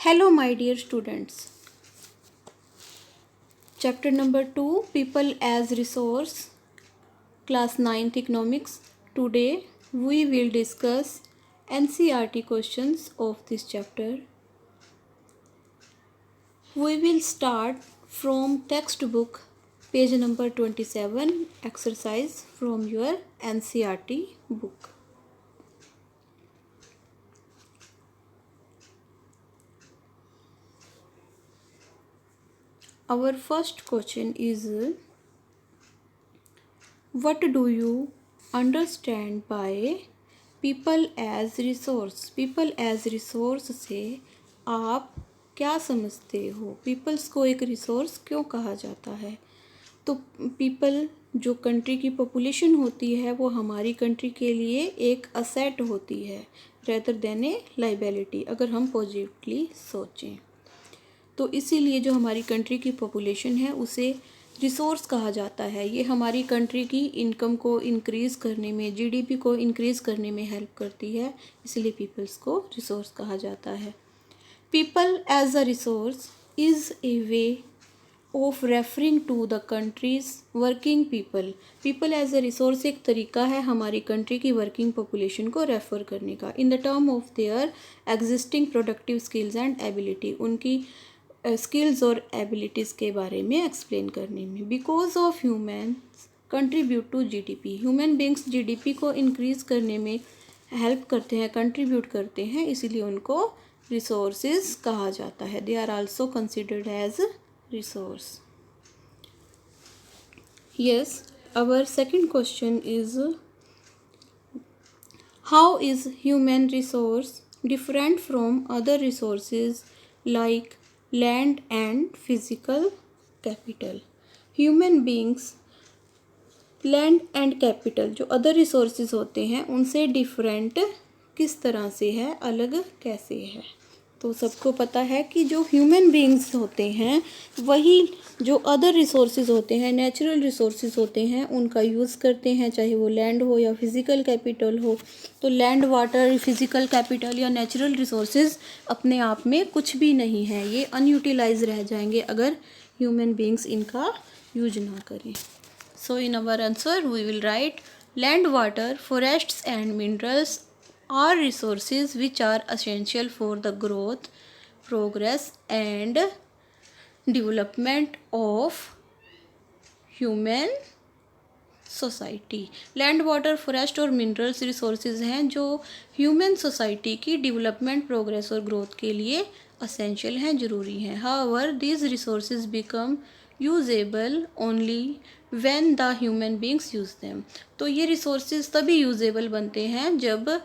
Hello, my dear students. Chapter number 2, People as Resource, Class 9th Economics. Today, we will discuss NCERT questions of this chapter. We will start from textbook, page number 27, exercise from your NCERT book. Our first question is, what do you understand by people as resource? People as resource से आप क्या समझते हो? Peoples को एक resource क्यों कहा जाता है? तो पीपल जो कंट्री की पॉपुलेशन होती है वो हमारी कंट्री के लिए एक असेट होती है रेदर देन ए लाइबिलिटी, अगर हम पॉजिटिवली सोचें तो इसीलिए जो हमारी कंट्री की पॉपुलेशन है उसे रिसोर्स कहा जाता है। ये हमारी कंट्री की इनकम को इंक्रीज़ करने में, जीडीपी को इंक्रीज़ करने में हेल्प करती है, इसलिए पीपल्स को रिसोर्स कहा जाता है। People as a resource is a way of referring to the country's working people. People as a resource एक तरीका है हमारी कंट्री की वर्किंग पॉपुलेशन को रेफ़र करने का in the term of their existing productive skills and ability, उनकी skills और एबिलिटीज़ के बारे में एक्सप्लेन करने में। Because of humans contribute to GDP, human beings GDP को इंक्रीज़ करने में हेल्प करते हैं, कंट्रीब्यूट करते हैं, इसीलिए उनको रिसोर्सेज कहा जाता है। They are also considered as resource. Yes, our second question is, how is human resource different from other resources like land and physical capital? Human beings land and capital जो other resources होते हैं उनसे different किस तरह से है, अलग कैसे है? तो सबको पता है कि जो ह्यूमन बींग्स होते हैं वही जो अदर रिसोर्सेज होते हैं, नेचुरल रिसोर्सेज होते हैं, उनका यूज़ करते हैं, चाहे वो लैंड हो या फिज़िकल कैपिटल हो। तो लैंड, वाटर, फिज़िकल कैपिटल या नेचुरल रिसोर्सेज अपने आप में कुछ भी नहीं है, ये अनयूटिलाइज रह जाएंगे अगर ह्यूमन बींग्स इनका यूज ना करें। So in our answer we will write, land, water, forests and minerals are resources which are essential for the growth, progress and development of human society. Land, water, forest और minerals resources हैं जो human society की development, progress और growth के लिए essential हैं, ज़रूरी हैं। However these resources become usable only when the human beings use them. तो ये रिसोर्सेज तभी यूजेबल बनते हैं जब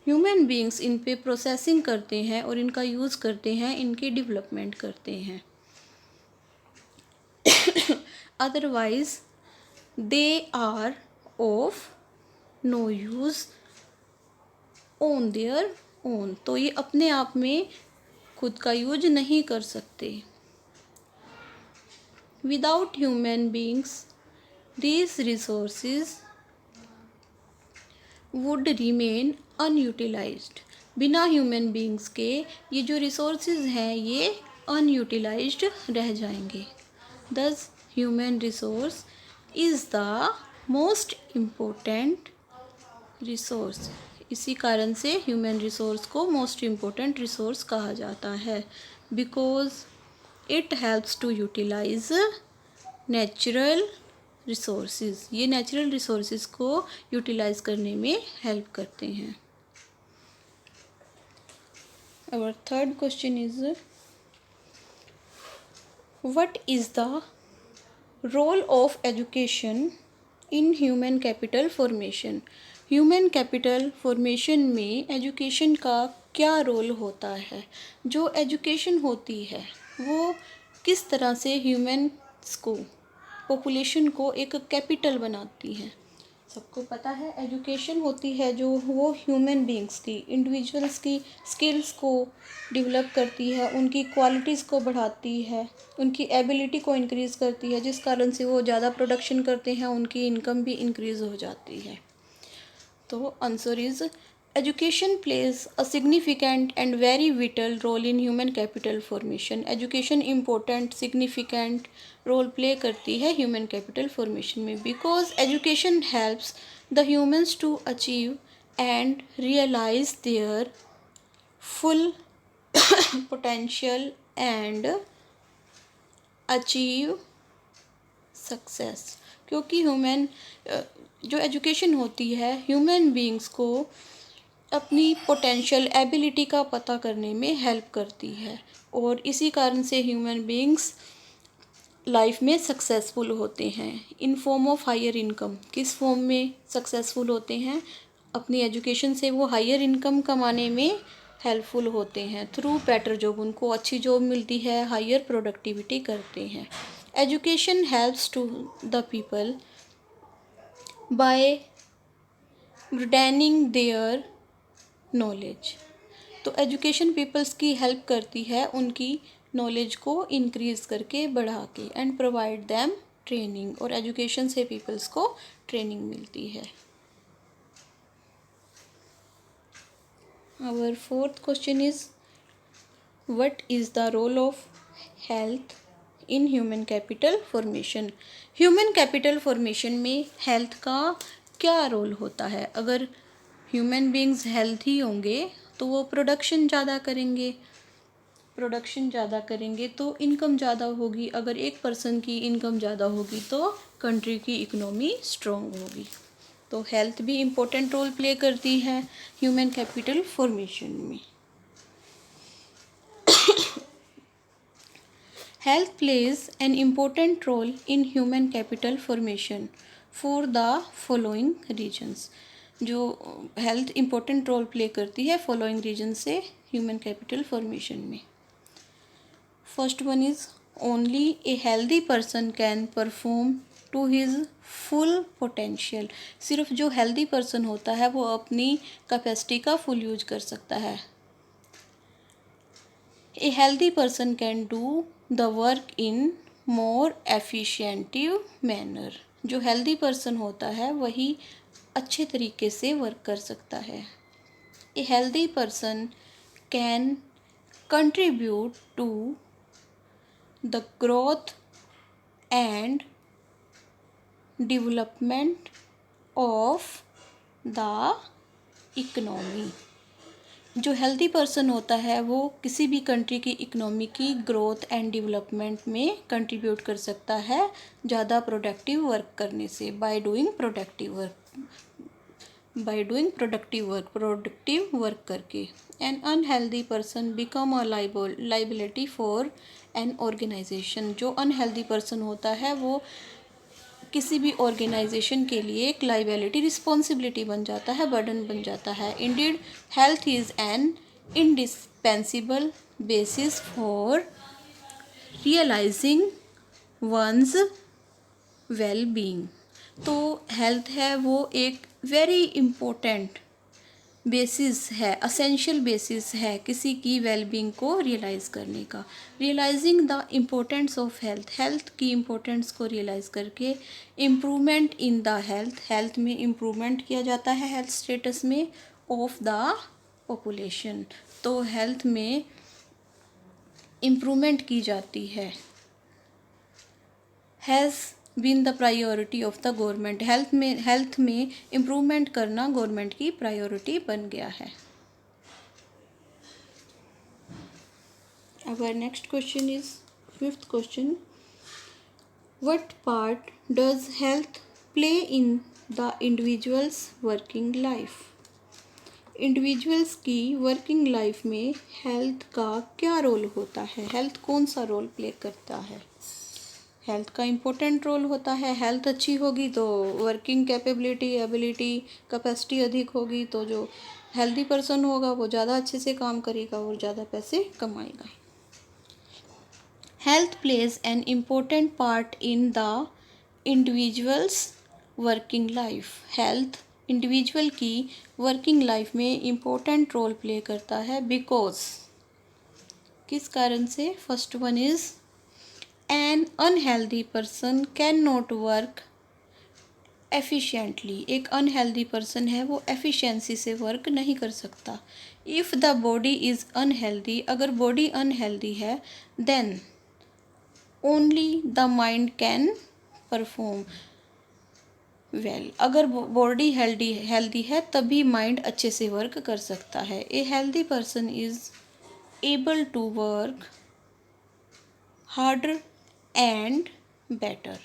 ह्यूमन बींग्स इन पे प्रोसेसिंग करते हैं और इनका यूज़ करते हैं, इनकी डेवलपमेंट करते हैं। Otherwise they are of no use on their own, तो ये अपने आप में खुद का यूज नहीं कर सकते। Without human beings these resources would remain unutilised. बिना ह्यूमन बींग्स के ये जो रिसोर्सेज हैं ये अनयूटिलाइज्ड रह जाएंगे। Thus human resource is the most important resource. इसी कारण से ह्यूमन रिसोर्स को मोस्ट इम्पोर्टेंट रिसोर्स कहा जाता है, because it helps to utilize natural resources. ये नेचुरल रिसोर्सेज को यूटिलाइज करने में हेल्प करते हैं। Our third question is, what is the role of education in human capital formation? Human capital formation में एजुकेशन का क्या रोल होता है? जो एजुकेशन होती है वो किस तरह से ह्यूमन्स को, पॉपुलेशन को एक कैपिटल बनाती है? सबको पता है एजुकेशन होती है जो वो ह्यूमन बींग्स की, इंडिविजुअल्स की स्किल्स को डेवलप करती है, उनकी क्वालिटीज़ को बढ़ाती है, उनकी एबिलिटी को इंक्रीज़ करती है, जिस कारण से वो ज़्यादा प्रोडक्शन करते हैं, उनकी इनकम भी इंक्रीज़ हो जाती है। तो answer is Education plays a significant and very vital role in human capital formation. Education important significant role play करती है human capital formation में, because education helps the humans to achieve and realize their full potential and achieve success. क्योंकि human जो education होती है human beings को अपनी potential ability का पता करने में हेल्प करती है, और इसी कारण से ह्यूमन बींग्स लाइफ में सक्सेसफुल होते हैं in form of higher income. किस फॉर्म में सक्सेसफुल होते हैं? अपनी एजुकेशन से वो हायर इनकम कमाने में हेल्पफुल होते हैं. थ्रू बेटर जॉब, उनको अच्छी जॉब मिलती है, हायर प्रोडक्टिविटी करते हैं. Education helps to the people by broadening their knowledge. तो एजुकेशन पीपल्स की हेल्प करती है उनकी नॉलेज को इंक्रीज़ करके, बढ़ा के, एंड प्रोवाइड देम ट्रेनिंग. और एजुकेशन से पीपल्स को ट्रेनिंग मिलती है. Our fourth question is what is the role of health in human capital formation. Human capital formation में हेल्थ का क्या रोल होता है? अगर ह्यूमन बींग्स हेल्थी होंगे तो वो प्रोडक्शन ज़्यादा करेंगे तो इनकम ज़्यादा होगी. अगर एक पर्सन की इनकम ज़्यादा होगी तो कंट्री की इकोनॉमी स्ट्रॉन्ग होगी. तो हेल्थ भी इम्पोर्टेंट रोल प्ले करती है ह्यूमन कैपिटल फॉर्मेशन में. Health plays an important role in human capital formation for the following reasons. जो हेल्थ इम्पोर्टेंट रोल प्ले करती है फॉलोइंग रीजन से ह्यूमन कैपिटल फॉर्मेशन में. First one is only a healthy person can perform to his full potential. सिर्फ जो healthy person होता है वो अपनी कैपेसिटी का फुल यूज कर सकता है. A healthy person can do the work in more efficient manner. जो हेल्दी पर्सन होता है वही अच्छे तरीके से वर्क कर सकता है. A healthy person can contribute to the growth and development of the economy. जो हेल्दी पर्सन होता है वो किसी भी कंट्री की इकोनॉमी की ग्रोथ एंड डेवलपमेंट में कंट्रीब्यूट कर सकता है ज़्यादा प्रोडक्टिव वर्क करने से, बाय डूइंग प्रोडक्टिव वर्क करके. An unhealthy person become a liability for an organization. जो अनहेल्दी पर्सन होता है वो किसी भी ऑर्गेनाइजेशन के लिए एक लाइबिलिटी, रिस्पॉन्सिबिलिटी बन जाता है, बर्डन बन जाता है. Indeed health is an indispensable basis for realizing one's well being. तो हेल्थ है वो एक वेरी इम्पोर्टेंट बेसिस है, असेंशियल बेसिस है किसी की वेलबींग को रियलाइज़ करने का. Realizing the importance of health की इम्पोर्टेंस को रियलाइज़ करके इम्प्रूवमेंट इन द हेल्थ में इम्प्रूवमेंट किया जाता है हेल्थ स्टेटस में ऑफ द पॉपुलेशन. तो हेल्थ में इम्प्रूवमेंट की जाती है. Has been the priority of the government. Health में इम्प्रूवमेंट करना गवर्नमेंट की प्रायोरिटी बन गया है. Our next question is fifth question. What part does health play in the individual's working life? Individuals की वर्किंग लाइफ में हेल्थ का क्या रोल होता है? हेल्थ कौन सा रोल प्ले करता है? हेल्थ का इम्पोर्टेंट रोल होता है. हेल्थ अच्छी होगी तो वर्किंग एबिलिटी कैपेसिटी अधिक होगी, तो जो हेल्दी पर्सन होगा वो ज़्यादा अच्छे से काम करेगा और ज़्यादा पैसे कमाएगा. Health plays an important part in the individuals working life. Health individual की वर्किंग लाइफ में इम्पोर्टेंट रोल प्ले करता है बिकॉज, किस कारण से? First one is an unhealthy person cannot work efficiently. एक अनहेल्दी पर्सन है वो एफिशिएंसी से वर्क नहीं कर सकता। If the body is unhealthy, अगर बॉडी अनहेल्दी है, then only the mind can perform well. अगर बॉडी हेल्दी है तभी माइंड अच्छे से वर्क कर सकता है। A healthy person is able to work harder and better.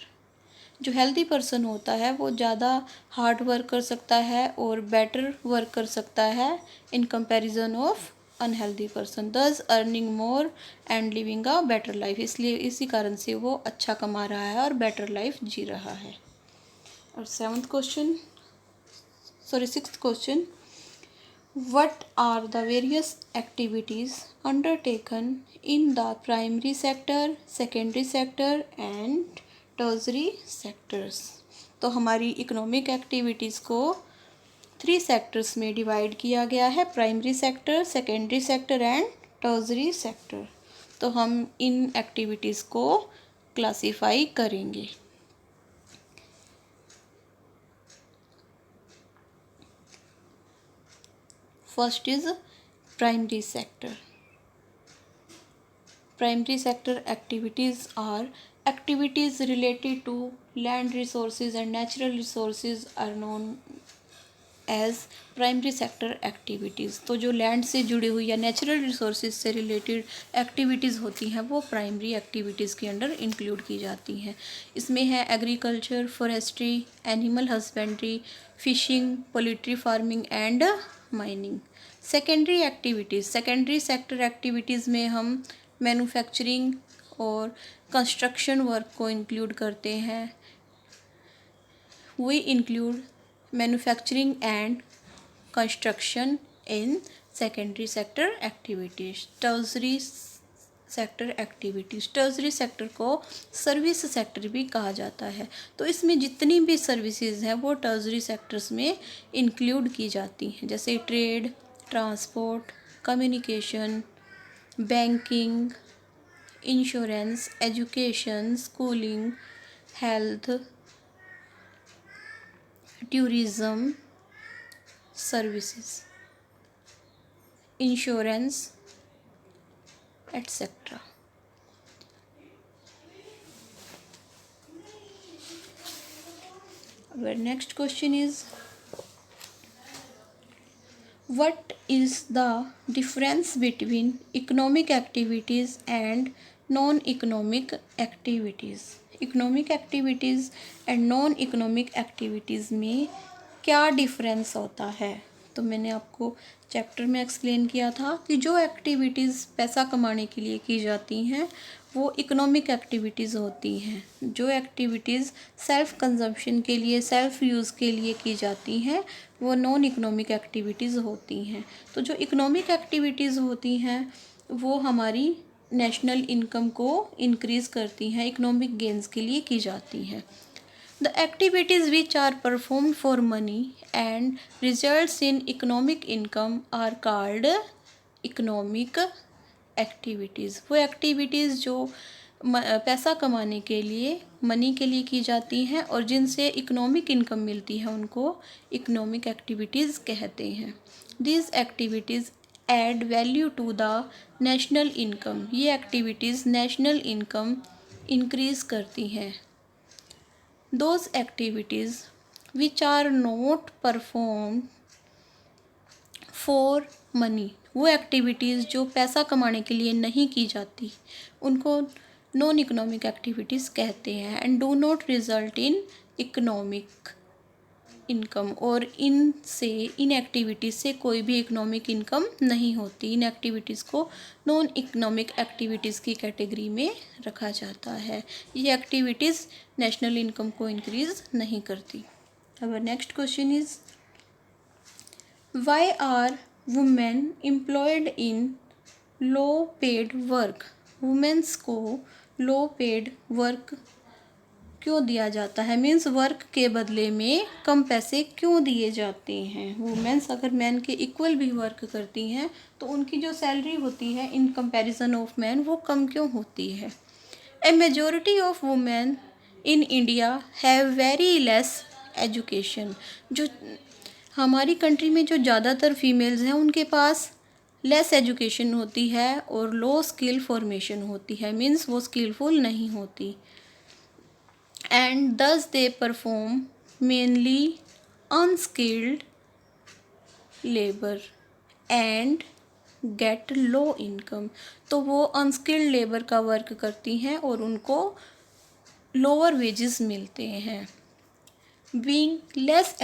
जो हेल्दी पर्सन होता है वो ज़्यादा हार्ड वर्क कर सकता है और बेटर वर्क कर सकता है in comparison of unhealthy person, thus earning more and living a better life. इसलिए इसी कारण से वो अच्छा कमा रहा है और बेटर लाइफ जी रहा है। और sixth question, what are the various activities undertaken in the primary sector, secondary sector and tertiary sectors? तो हमारी इकोनॉमिक एक्टिविटीज़ को 3 सेक्टर्स में डिवाइड किया गया है, primary sector, secondary sector and tertiary sector. तो हम इन एक्टिविटीज़ को क्लासीफाई करेंगे। First is primary sector. Primary sector activities are activities related to land resources and natural resources are known as primary sector activities. तो जो land से जुड़ी हुई या नेचुरल रिसोर्सेज से रिलेटेड एक्टिविटीज़ होती हैं वो प्राइमरी एक्टिविटीज़ के अंडर इंक्लूड की जाती हैं। इसमें है agriculture, forestry, animal husbandry, fishing, poultry farming and mining. Secondary activities, secondary sector activities में हम मैन्युफैक्चरिंग और कंस्ट्रक्शन वर्क को इंक्लूड करते हैं। We include manufacturing and construction in secondary sector activities. Tertiary sector activities, tertiary sector को service sector भी कहा जाता है। तो इसमें जितनी भी सर्विसेज हैं वो टर्शरी सेक्टर्स में इंक्लूड की जाती हैं, जैसे trade, transport, communication, banking, insurance, education, schooling, health, tourism services, insurance etcetera. Our next question is, what is the difference between economic activities and non-economic activities? Economic activities and non economic activities में क्या difference होता है? तो मैंने आपको chapter में explain किया था कि जो एक्टिविटीज़ पैसा कमाने के लिए की जाती हैं वो इकोनॉमिक एक्टिविटीज़ होती हैं। जो एक्टिविटीज़ सेल्फ कंजम्पशन के लिए, सेल्फ यूज़ के लिए की जाती हैं वो नॉन इकोनॉमिक एक्टिविटीज़ होती हैं। तो जो इकोनॉमिक एक्टिविटीज़ होती हैं वो हमारी नेशनल इनकम को इंक्रीज़ करती हैं, इकोनॉमिक गेंस के लिए की जाती हैं। The activities which are performed for money and results in economic income are called economic activities. वो एक्टिविटीज़ जो पैसा कमाने के लिए, मनी के लिए की जाती हैं और जिनसे इकोनॉमिक इनकम मिलती है उनको इकोनॉमिक एक्टिविटीज़ कहते हैं। These activities add value to the national income. ये एक्टिविटीज़ नेशनल इनकम इंक्रीज़ करती हैं। Those activities which are not performed for money, वो एक्टिविटीज़ जो पैसा कमाने के लिए नहीं की जाती उनको नॉन इकोनॉमिक एक्टिविटीज़ कहते हैं and do not result in economic income. और इनसे, इन एक्टिविटीज़ से कोई भी इकोनॉमिक इनकम नहीं होती। इन एक्टिविटीज़ को नॉन इकोनॉमिक एक्टिविटीज़ की कैटेगरी में रखा जाता है। ये एक्टिविटीज़ नेशनल इनकम को इंक्रीज़ नहीं करती। अब next question is, why are women employed in low paid work? Women's को लो पेड वर्क क्यों दिया जाता है? मीन्स वर्क के बदले में कम पैसे क्यों दिए जाते हैं? वुमेन्स अगर मैन के इक्वल भी वर्क करती हैं तो उनकी जो सैलरी होती है इन कंपैरिजन ऑफ मैन वो कम क्यों होती है? A majority of women in India have very less education. जो हमारी कंट्री में जो ज़्यादातर फीमेल्स हैं उनके पास लेस एजुकेशन होती है और लो स्किल फॉर्मेशन होती है, मीन्स वो स्किलफुल नहीं होती। And thus they perform mainly unskilled labour and get low income. तो वो अनस्किल्ड लेबर का वर्क करती हैं और उनको लोअर वेजेस मिलते हैं। बीइंग लेस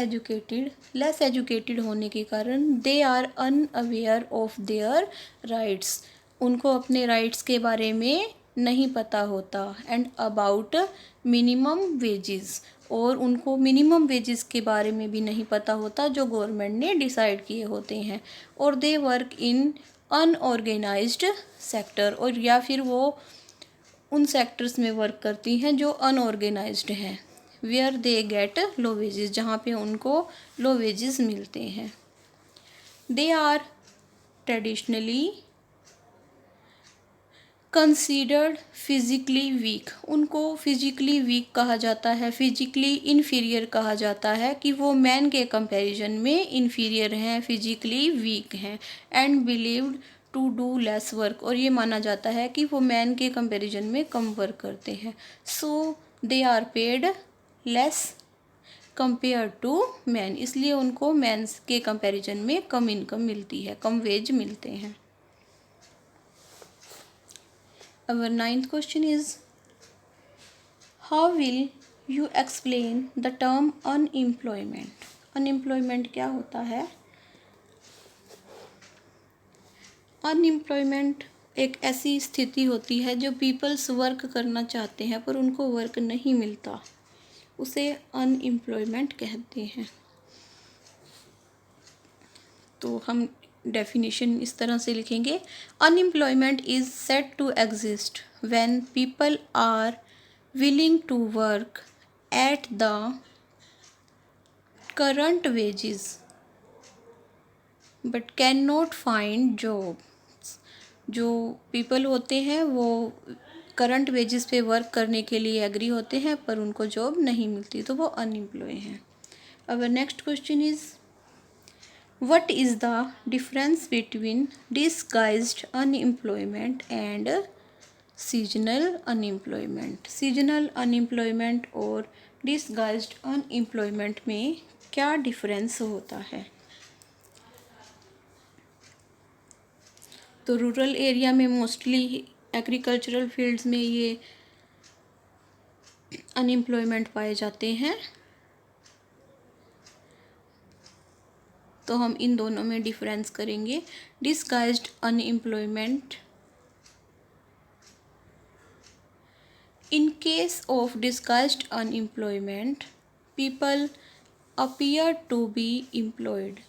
एजुकेटेड होने के कारण they are unaware of their rights. उनको अपने राइट्स के बारे में नहीं पता होता। एंड अबाउट मिनिमम वेजेस, और उनको मिनिमम वेजेस के बारे में भी नहीं पता होता जो गवर्नमेंट ने डिसाइड किए होते हैं। और they work in unorganised sector, और या फिर वो उन सेक्टर्स में वर्क करती हैं जो अनऑर्गेनाइज्ड हैं। Where they get low wages, जहाँ पे उनको लो वेजेस मिलते हैं। They are traditionally considered physically weak. उनको फिजिकली वीक कहा जाता है, फिजिकली इन्फीरियर कहा जाता है, कि वो मैन के कंपैरिजन में इन्फीरियर हैं, फिजिकली वीक हैं। And believed to do less work, और ये माना जाता है कि वो मैन के कंपैरिजन में कम वर्क करते हैं। So they are paid less compare to man, इसलिए उनको मैन्स के कंपैरिजन में कम इनकम मिलती है, कम वेज मिलते हैं। Our ninth question is, how will you explain the term unemployment? Unemployment क्या होता है? Unemployment एक ऐसी स्थिति होती है जो पीपल्स वर्क करना चाहते हैं पर उनको वर्क नहीं मिलता, उसे अनएम्प्लॉयमेंट कहते हैं। तो हम डेफिनेशन इस तरह से लिखेंगे, unemployment is said to exist when people are willing to work at the current wages but can not find job. जो पीपल होते हैं वो करंट वेजेस पे वर्क करने के लिए एग्री होते हैं पर उनको जॉब नहीं मिलती, तो वो अनएम्प्लॉय हैं। Our next question is, what is the difference between disguised unemployment and seasonal unemployment? seasonal unemployment और disguised unemployment में क्या डिफरेंस होता है? तो रूरल एरिया में मोस्टली एग्रीकल्चरल फील्ड्स में ये अनएम्प्लॉयमेंट पाए जाते हैं। तो हम इन दोनों में डिफरेंस करेंगे। Disguised unemployment, in case of disguised unemployment people appear to be employed.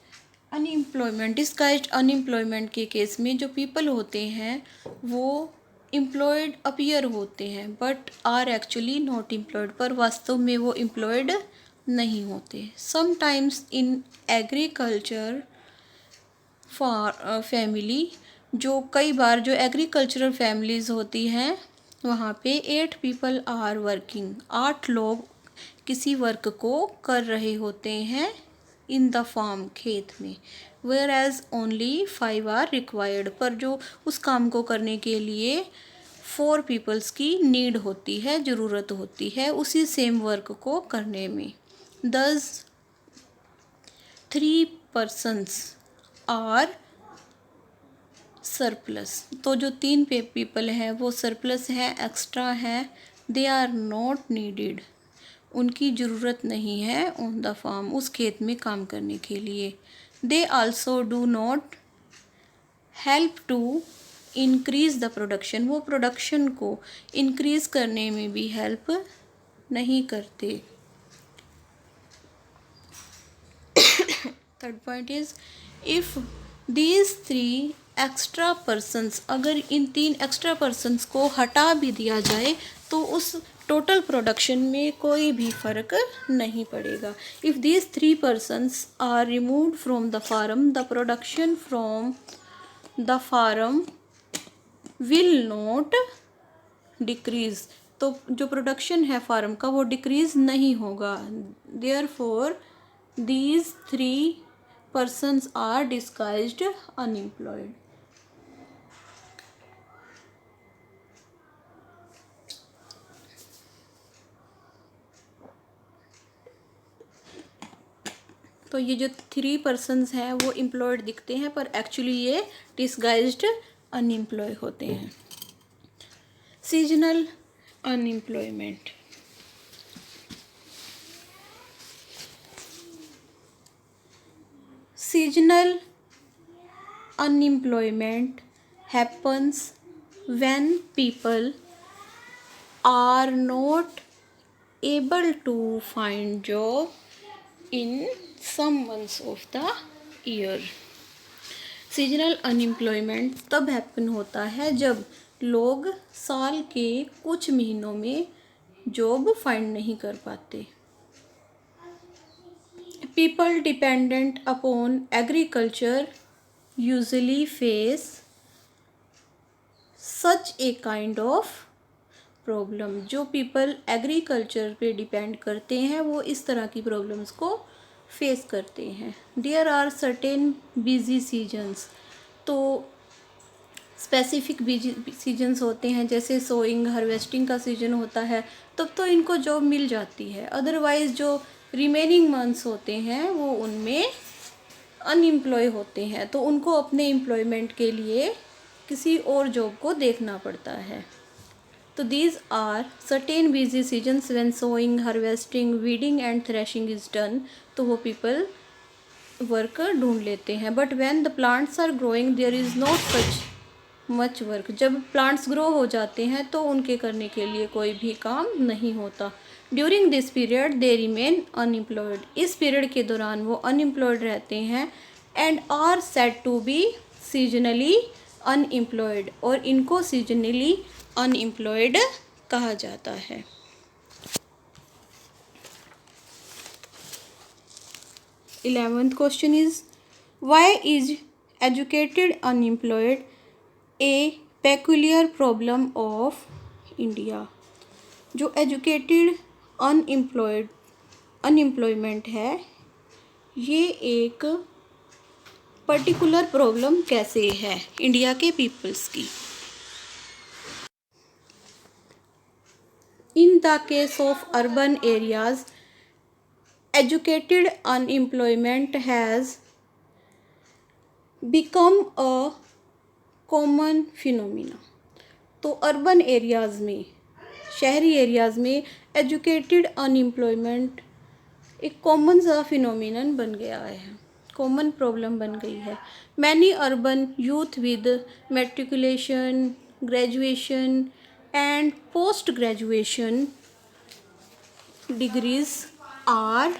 Unemployment, disguised unemployment के केस में जो पीपल होते हैं वो एम्प्लॉयड अपीयर होते हैं but are actually not employed, पर वास्तव में वो एम्प्लॉयड नहीं होते। समटाइम्स इन एग्रीकल्चर फैमिली, जो कई बार जो एग्रीकल्चरल फैमिलीज़ होती हैं वहाँ पे 8 पीपल आर वर्किंग, 8 लोग किसी वर्क को कर रहे होते हैं इन द फार्म, खेत में। Whereas only 5 are required, पर जो उस काम को करने के लिए 4 पीपल्स की नीड होती है, ज़रूरत होती है उसी सेम वर्क को करने में। Thus 3 persons आर सरप्लस, तो जो 3 पीपल हैं वो सरप्लस हैं, एक्स्ट्रा हैं। दे आर नॉट नीडिड, उनकी ज़रूरत नहीं है ऑन द फार्म, उस खेत में काम करने के लिए। They also do not help to increase the production, वो प्रोडक्शन को इंक्रीज़ करने में भी हेल्प नहीं करते। Third point is, if these 3 extra persons, अगर इन 3 एक्स्ट्रा पर्सन्स को हटा भी दिया जाए तो उस टोटल प्रोडक्शन में कोई भी फ़र्क नहीं पड़ेगा। If these 3 persons are removed from the farm, the production from the farm will not decrease, तो जो प्रोडक्शन है फार्म का वो डिक्रीज़ नहीं होगा। Therefore, these three persons are disguised unemployed. तो ये जो थ्री पर्सन्स हैं वो एम्प्लॉयड दिखते हैं पर एक्चुअली ये डिस्गाइज्ड अनएम्प्लॉय होते हैं. Seasonal unemployment. Seasonal unemployment happens when people are not able to find job in some months of the year. Seasonal unemployment तब हैपन होता है जब लोग साल के कुछ महीनों में जॉब फाइंड नहीं कर पाते. People dependent upon agriculture usually face such a kind of problem. जो people agriculture पे डिपेंड करते हैं वो इस तरह की प्रॉब्लम्स को फेस करते हैं. There are certain busy seasons. तो स्पेसिफिक बिजी सीजन्स होते हैं जैसे सोइंग हार्वेस्टिंग का सीजन होता है तब तो इनको जॉब मिल जाती है. अदरवाइज़ जो रिमेनिंग मंथ्स होते हैं वो उनमें अनएम्प्लॉय होते हैं तो उनको अपने एम्प्लॉयमेंट के लिए किसी और जॉब को देखना पड़ता है. तो these are certain busy seasons when sowing harvesting weeding and threshing is done. तो वो पीपल वर्क ढूंढ लेते हैं. But when the plants are growing there is not such much work. जब प्लांट्स ग्रो हो जाते हैं तो उनके करने के लिए कोई भी काम नहीं होता. During this period they remain unemployed. इस पीरियड के दौरान वो अनएम्प्लॉयड रहते हैं. And are said to be seasonally unemployed. और इनको सीजनली अनएम्प्लॉयड कहा जाता है. 11th question is why is educated unemployed a peculiar problem of India. जो एजुकेटेड अनएम्प्लॉयमेंट है ये एक पर्टिकुलर प्रॉब्लम कैसे है इंडिया के पीपल्स की. In the case of urban areas educated unemployment has become a common phenomena. तो urban areas में शहरी एरियाज़ में एजुकेटेड अनएम्प्लॉयमेंट एक कॉमन सा फिनोमिनन बन गया है. कॉमन प्रॉब्लम बन गई है. Many urban youth with matriculation graduation and post graduation degrees are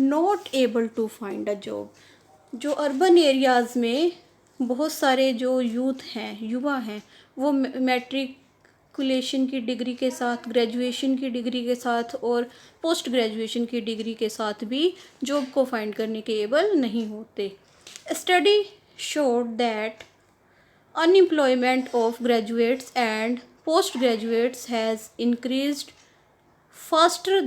not able to find a job. जो अर्बन एरियाज़ में बहुत सारे जो यूथ हैं युवा हैं वो मैट्रिकुलेशन की डिग्री के साथ ग्रेजुएशन की डिग्री के साथ और पोस्ट ग्रेजुएशन की डिग्री के साथ भी जॉब को फाइंड करने के एबल नहीं होते. Study showed that unemployment of graduates and post graduates has increased faster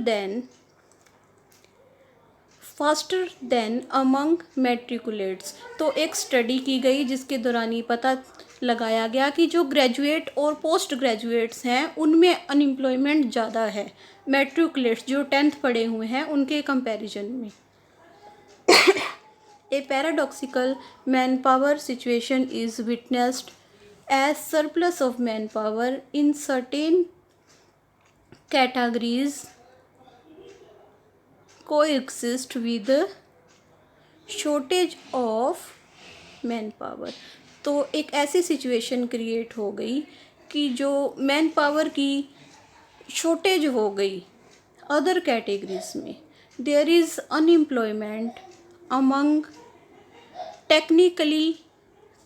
than among matriculates. तो एक स्टडी की गई जिसके दौरान ये पता लगाया गया कि जो ग्रेजुएट और पोस्ट ग्रेजुएट्स हैं उनमें अनएम्प्लॉयमेंट ज़्यादा है मैट्रिकुलेट्स जो 10th पढ़े हुए हैं उनके कंपैरिजन में. A paradoxical man power situation is witnessed as surplus of man power in certain categories coexist with shortage of man power. तो एक ऐसी सिचुएशन क्रिएट हो गई कि जो मैन पावर की शॉर्टेज हो गई अदर कैटेगरीज में. There is unemployment among technically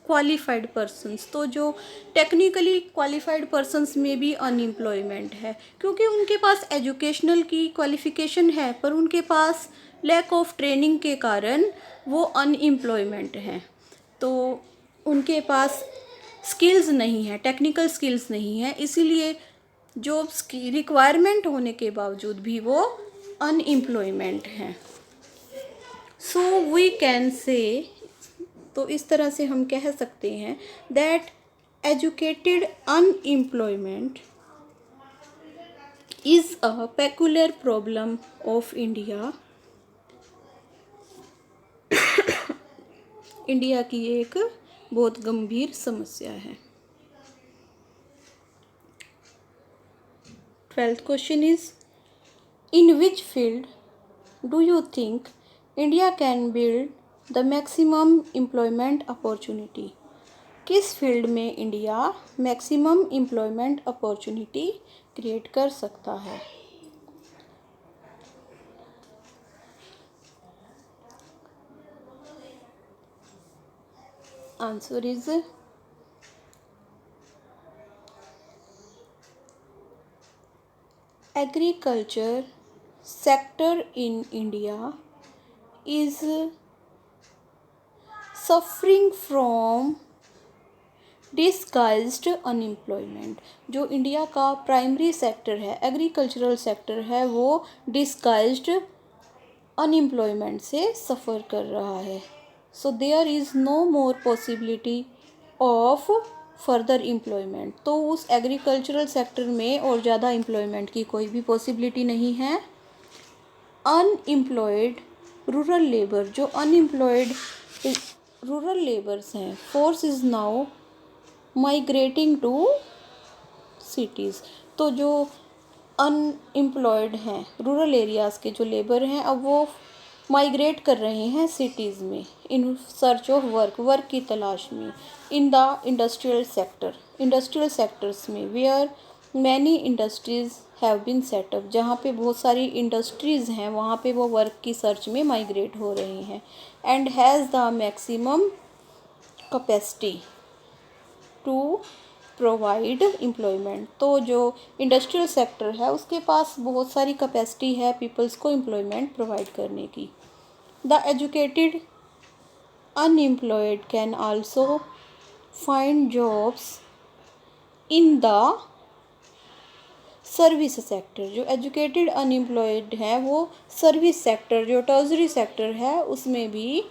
qualified persons. तो जो टेक्निकली क्वालिफाइड पर्सन्स में भी अनएम्प्लॉयमेंट है क्योंकि उनके पास एजुकेशनल की क्वालिफ़िकेशन है पर उनके पास लैक ऑफ ट्रेनिंग के कारण वो अनएम्प्लॉयमेंट हैं. तो उनके पास स्किल्स नहीं है टेक्निकल स्किल्स नहीं है इसीलिए जॉब्स की रिक्वायरमेंट होने के बावजूद भी वो अनएम्प्लॉयमेंट है। सो वी कैन से, तो इस तरह से हम कह सकते हैं that educated unemployment is a peculiar problem of India. India की एक बहुत गंभीर समस्या है। 12th question is, in which field do you think India can build the maximum employment opportunity? किस फील्ड में India maximum employment opportunity create कर सकता है? Answer is agriculture sector in India is suffering from disguised unemployment. जो India का primary sector है, agricultural sector है, वो डिस्गाइज्ड अनएम्प्लॉयमेंट से सफ़र कर रहा है। So there is no more possibility of further employment. तो उस एग्रीकल्चरल सेक्टर में और ज़्यादा एम्प्लॉयमेंट की कोई भी पॉसिबिलिटी नहीं है। अनएम्प्लॉयड रूरल लेबर, जो अनएम्प्लॉयड रूरल लेबर्स हैं, force is now migrating to cities. तो जो अनएम्प्लॉयड हैं रूरल एरियाज़ के जो लेबर हैं, अब वो माइग्रेट कर रहे हैं सिटीज़ में इन सर्च ऑफ वर्क की तलाश में। इन द इंडस्ट्रियल सेक्टर्स में where many industries have been setup, जहाँ पे बहुत सारी इंडस्ट्रीज़ हैं, वहाँ पे वो वर्क की सर्च में माइग्रेट हो रहे हैं। And has the maximum capacity to provide employment. तो जो इंडस्ट्रियल सेक्टर है उसके पास बहुत सारी कैपेसिटी है पीपल्स को एम्प्लॉयमेंट प्रोवाइड करने की। The educated unemployed can also find jobs in the service sector. जो एजुकेटेड अनएम्प्लॉयड है वो सर्विस सेक्टर, जो टर्शरी सेक्टर है, उसमें भी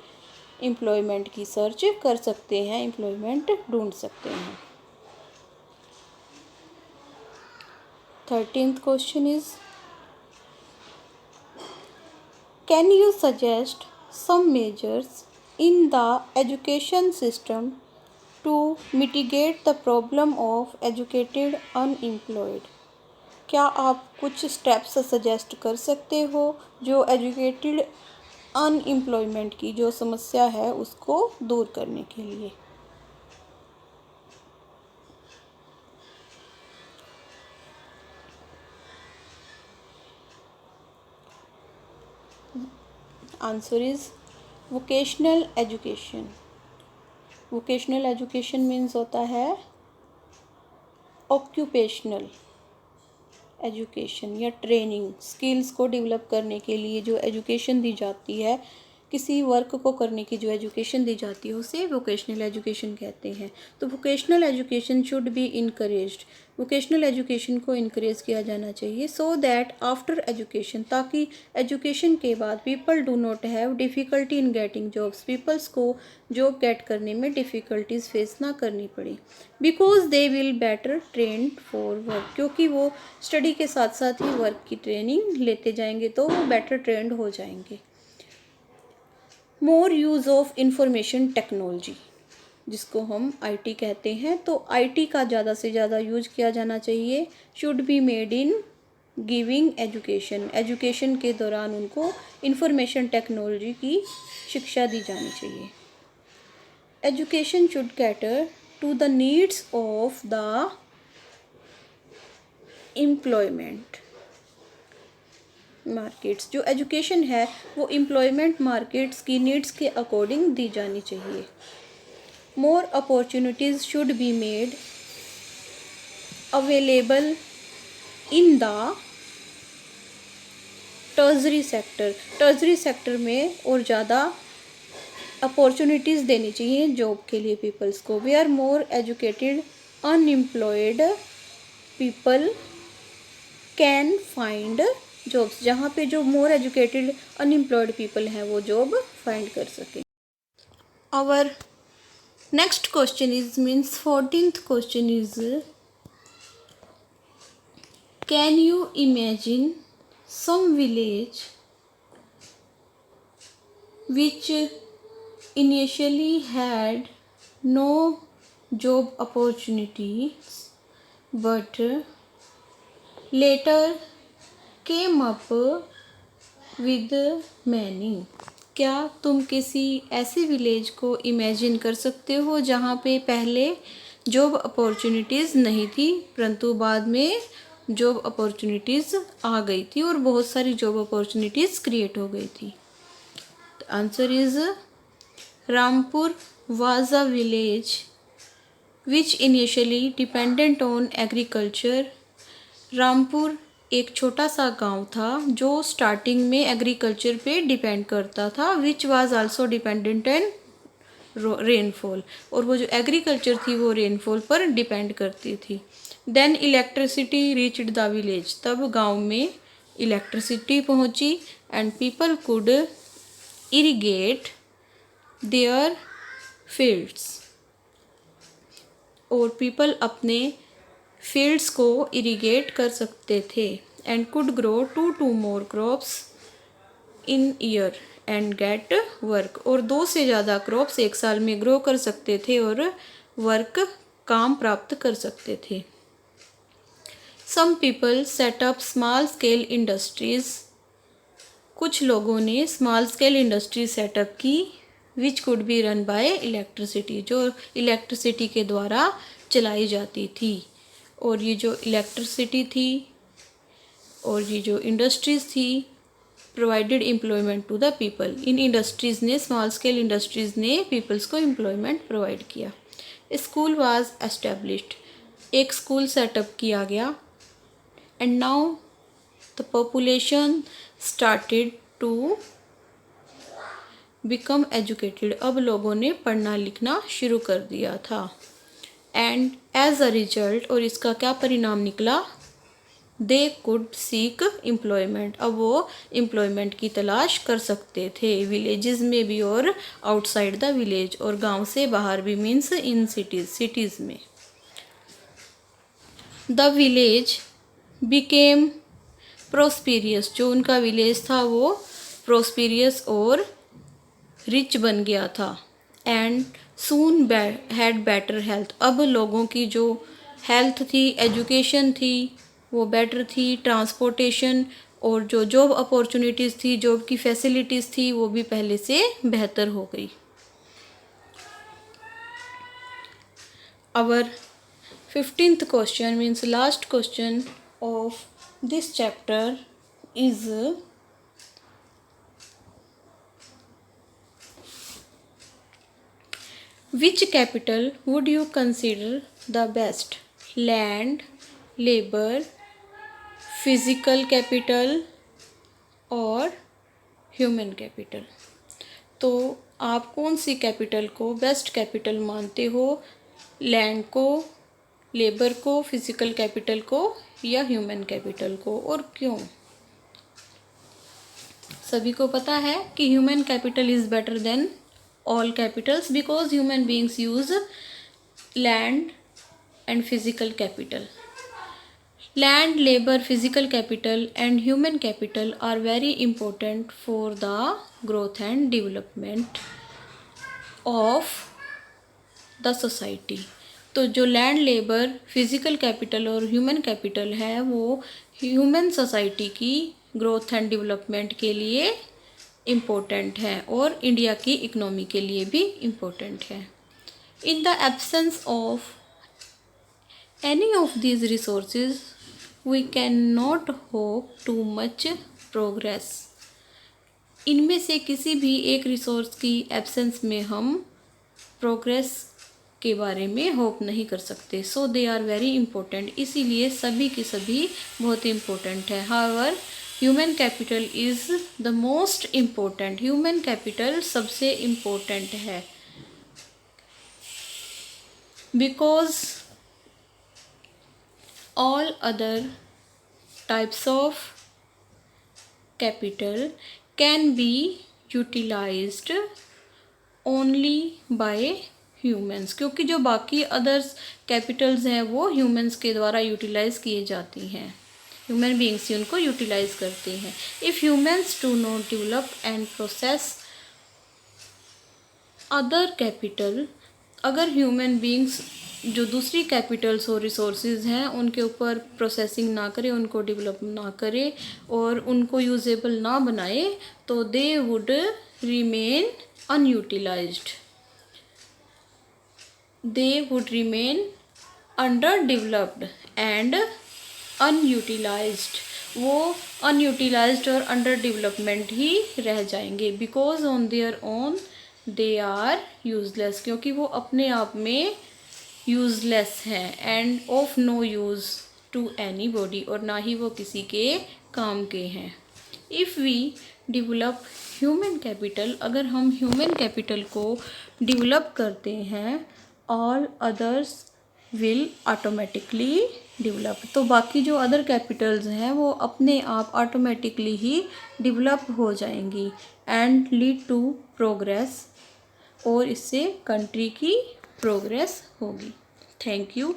एम्प्लॉयमेंट की सर्च कर सकते हैं, एम्प्लॉयमेंट ढूंढ सकते हैं। 13th question is, can you suggest some measures in the education system to mitigate the problem of educated unemployed? क्या आप कुछ स्टेप्स सजेस्ट कर सकते हो जो एजुकेटेड अनएम्प्लॉयमेंट की जो समस्या है उसको दूर करने के लिए? Answer is vocational education. Vocational education means होता है ऑक्यूपेशनल एजुकेशन या ट्रेनिंग। स्किल्स को डेवलप करने के लिए जो एजुकेशन दी जाती है, किसी वर्क को करने की जो एजुकेशन दी जाती है उसे वोकेशनल एजुकेशन कहते हैं। तो vocational education should be encouraged. Vocational education को इनकरेज किया जाना चाहिए सो दैट आफ्टर एजुकेशन, ताकि एजुकेशन के बाद people do not have difficulty in getting jobs, peoples को जॉब गेट करने में डिफ़िकल्टीज फेस ना करनी पड़ी। Because they will better trained for work, क्योंकि वो स्टडी के साथ साथ ही वर्क की ट्रेनिंग लेते जाएंगे तो वो बेटर ट्रेंड हो जाएंगे। मोर यूज़ ऑफ इंफॉर्मेशन टेक्नोलॉजी, जिसको हम आईटी कहते हैं, तो आईटी का ज़्यादा से ज़्यादा यूज किया जाना चाहिए। Should be made in giving education, education के दौरान उनको इंफॉर्मेशन टेक्नोलॉजी की शिक्षा दी जानी चाहिए। Education should cater to the needs of the employment markets. जो एजुकेशन है वो एम्प्लॉयमेंट मार्केट्स की नीड्स के अकॉर्डिंग दी जानी चाहिए। More opportunities should be made available in the tertiary sector. Tertiary sector में और ज़्यादा अपॉर्चुनिटीज़ देनी चाहिए जॉब के लिए पीपल्स को। Where more educated unemployed people can find jobs, जहाँ पे जो मोर एजुकेटेड अनएम्प्लॉयड पीपल हैं वो जॉब फाइंड कर सकें। Our next question is means 14th question is can you imagine some village which initially had no job opportunities but later came up with many। क्या तुम किसी ऐसे विलेज को imagine कर सकते हो जहाँ पे पहले जॉब अपॉर्चुनिटीज़ नहीं थी परंतु बाद में जॉब अपॉर्चुनिटीज़ आ गई थी और बहुत सारी जॉब अपॉर्चुनिटीज़ क्रिएट हो गई थी। Answer is Rampur was a village which initially dependent on agriculture। Rampur एक छोटा सा गांव था जो स्टार्टिंग में एग्रीकल्चर पे डिपेंड करता था, which was also dependent on rainfall, और वो जो एग्रीकल्चर थी वो रेनफॉल पर डिपेंड करती थी। Then electricity reached the village, तब गांव में इलेक्ट्रिसिटी पहुंची and people could irrigate their fields, और पीपल अपने फील्ड्स को इरीगेट कर सकते थे and could grow 2 to more crops in year and get work, और 2 से ज़्यादा क्रॉप्स एक साल में ग्रो कर सकते थे और वर्क काम प्राप्त कर सकते थे। Some people set up small scale industries, कुछ लोगों ने स्मॉल स्केल इंडस्ट्री सेटअप की which could be run by electricity, जो इलेक्ट्रिसिटी के द्वारा चलाई जाती थी। और ये जो इलेक्ट्रिसिटी थी और ये जो इंडस्ट्रीज़ थी provided employment to the people, इन इंडस्ट्रीज़ ने, स्मॉल स्केल इंडस्ट्रीज़ ने पीपल्स को एम्प्लॉयमेंट प्रोवाइड किया। स्कूल वाज एस्टेब्लिश्ड, एक स्कूल सेटअप किया गया and now the population started to become educated, अब लोगों ने पढ़ना लिखना शुरू कर दिया था। एंड एज अ रिजल्ट, और इसका क्या परिणाम निकला, दे कुड सीक एम्प्लॉयमेंट, अब वो एम्प्लॉयमेंट की तलाश कर सकते थे विलेजेस में भी और आउटसाइड द विलेज, और गांव से बाहर भी, मीन्स इन सिटीज़ में। द विलेज बिकेम प्रोस्पेरियस, जो उनका विलेज था वो प्रोस्पेरियस और रिच बन गया था। And soon had better health, अब लोगों की जो हेल्थ थी, एजुकेशन थी वो बेटर थी, ट्रांसपोर्टेशन और जो जॉब अपॉर्चुनिटीज़ थी, जॉब की फैसिलिटीज़ थी वो भी पहले से बेहतर हो गई। Our 15th question means last question of this chapter is which capital would you consider the best, land, labor, physical capital और human capital। तो आप कौन सी कैपिटल को बेस्ट कैपिटल मानते हो, लैंड को, लेबर को, फिजिकल कैपिटल को या ह्यूमन कैपिटल को, और क्यों? सभी को पता है कि human capital is better than all Capitals because human beings use land and physical capital. Land, labour, physical capital and human capital R very important for the growth and development of the society. तो जो land, labour, physical capital और human capital है वो human society की growth and development के लिए important है और इंडिया की इकोनॉमी के लिए भी इम्पोर्टेंट है। In the absence of any of these resources we can not hope too much progress. इनमें से किसी भी एक रिसोर्स की एब्सेंस में हम प्रोग्रेस के बारे में होप नहीं कर सकते। सो दे आर वेरी इंपॉर्टेंट, इसीलिए सभी के सभी बहुत इम्पोर्टेंट है। However human capital is the most important, human capital सबसे इम्पोर्टेंट है because all other types of capital can be utilized only by humans, क्योंकि जो बाकी अदर्स कैपिटल्स हैं वो ह्यूमंस के द्वारा यूटिलाइज किए जाती हैं, ह्यूमन बीइंग्स ही उनको यूटिलाइज करते हैं. If humans do not develop and process other capital, अगर ह्यूमन बीइंग्स जो दूसरी कैपिटल्स और रिसोर्सेज हैं उनके ऊपर प्रोसेसिंग ना करे, उनको डेवलप ना करे और उनको यूजेबल ना बनाए, तो they would remain unutilized, they would remain under developed and unutilized, वो अनयूटिलाइज्ड और अंडर डेवलपमेंट ही रह जाएंगे. Because on their own they are useless, क्योंकि वो अपने आप में यूजलेस हैं and of no use to anybody, और ना ही वो किसी के काम के हैं. If we develop human capital, अगर हम ह्यूमन कैपिटल को डेवलप करते हैं, all others will automatically develop, तो बाकी जो अदर कैपिटल्स हैं वो अपने आप ऑटोमेटिकली ही डेवलप हो जाएंगी एंड लीड टू प्रोग्रेस, और इससे कंट्री की प्रोग्रेस होगी. Thank you.